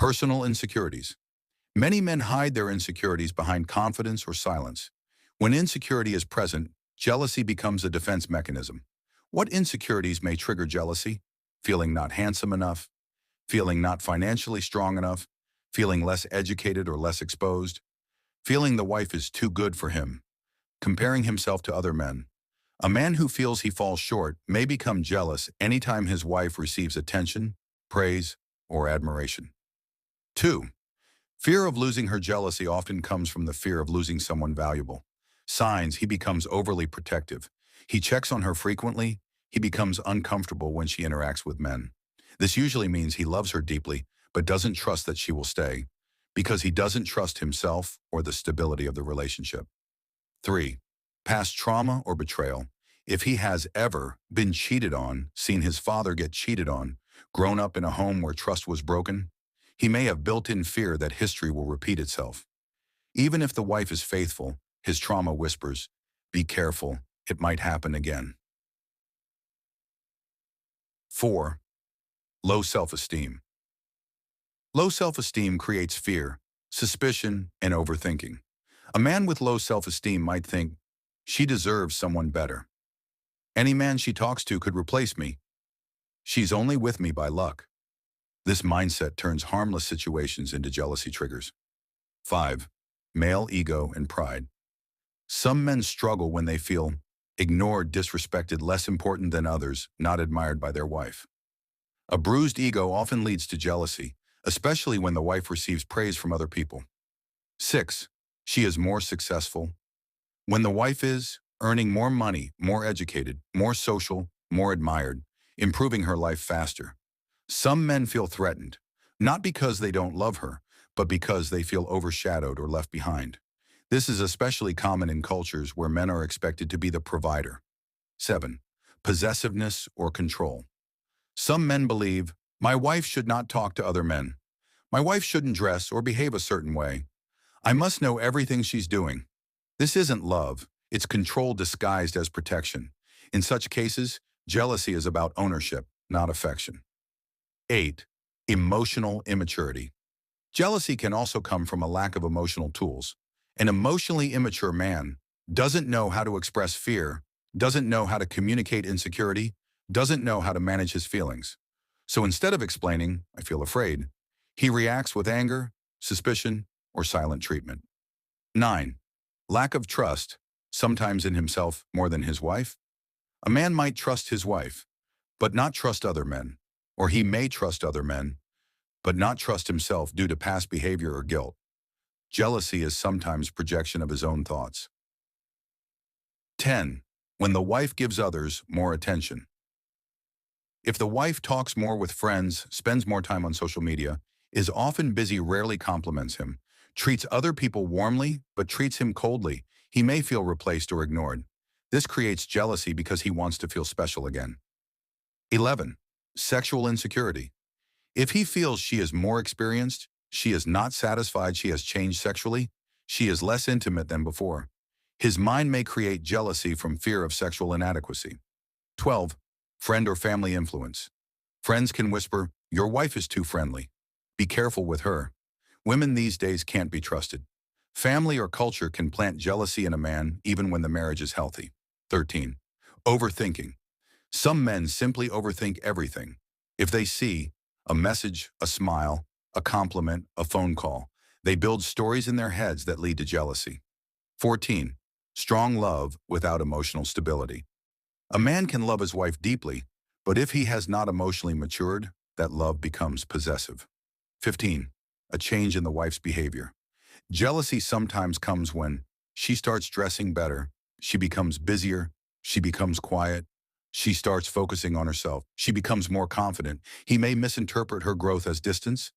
Personal insecurities. Many men hide their insecurities behind confidence or silence. When insecurity is present, jealousy becomes a defense mechanism. What insecurities may trigger jealousy? Feeling not handsome enough, feeling not financially strong enough, feeling less educated or less exposed, feeling the wife is too good for him, comparing himself to other men. A man who feels he falls short may become jealous anytime his wife receives attention, praise, or admiration. 2. Fear of losing her. Jealousy often comes from the fear of losing someone valuable. Signs: he becomes overly protective. He checks on her frequently. He becomes uncomfortable when she interacts with men. This usually means he loves her deeply, but doesn't trust that she will stay, because he doesn't trust himself or the stability of the relationship. 3. Past trauma or betrayal. If he has ever been cheated on, seen his father get cheated on, grown up in a home where trust was broken, he may have built-in fear that history will repeat itself. Even if the wife is faithful, his trauma whispers, "Be careful, it might happen again." 4. Low self-esteem. Low self-esteem creates fear, suspicion, and overthinking. A man with low self-esteem might think, "She deserves someone better. Any man she talks to could replace me. She's only with me by luck." This mindset turns harmless situations into jealousy triggers. 5. Male ego and pride. Some men struggle when they feel ignored, disrespected, less important than others, not admired by their wife. A bruised ego often leads to jealousy, especially when the wife receives praise from other people. 6. She is more successful. When the wife is earning more money, more educated, more social, more admired, improving her life faster, some men feel threatened, not because they don't love her, but because they feel overshadowed or left behind. This is especially common in cultures where men are expected to be the provider. 7. Possessiveness or control. Some men believe, "My wife should not talk to other men. My wife shouldn't dress or behave a certain way. I must know everything she's doing." This isn't love, it's control disguised as protection. In such cases, jealousy is about ownership, not affection. 8. Emotional immaturity. Jealousy can also come from a lack of emotional tools. An emotionally immature man doesn't know how to express fear, doesn't know how to communicate insecurity, doesn't know how to manage his feelings. So instead of explaining, "I feel afraid," he reacts with anger, suspicion, or silent treatment. 9. Lack of trust, sometimes in himself more than his wife. A man might trust his wife, but not trust other men. Or he may trust other men, but not trust himself due to past behavior or guilt. Jealousy is sometimes projection of his own thoughts. 10. When the wife gives others more attention. If the wife talks more with friends, spends more time on social media, is often busy, rarely compliments him, treats other people warmly but treats him coldly, he may feel replaced or ignored. This creates jealousy because he wants to feel special again. 11. Sexual insecurity. If he feels she is more experienced, she is not satisfied, she has changed sexually, she is less intimate than before, his mind may create jealousy from fear of sexual inadequacy. 12. Friend or family influence. Friends can whisper, "Your wife is too friendly. Be careful with her." Women these days can't be trusted. Family or culture can plant jealousy in a man even when the marriage is healthy. 13. Overthinking. Some men simply overthink everything. If they see a message, a smile, a compliment, a phone call, they build stories in their heads that lead to jealousy. 14. Strong love without emotional stability. A man can love his wife deeply, but if he has not emotionally matured, that love becomes possessive. 15. A change in the wife's behavior. Jealousy sometimes comes when she starts dressing better, she becomes busier, she becomes quiet, she starts focusing on herself, she becomes more confident. He may misinterpret her growth as distance,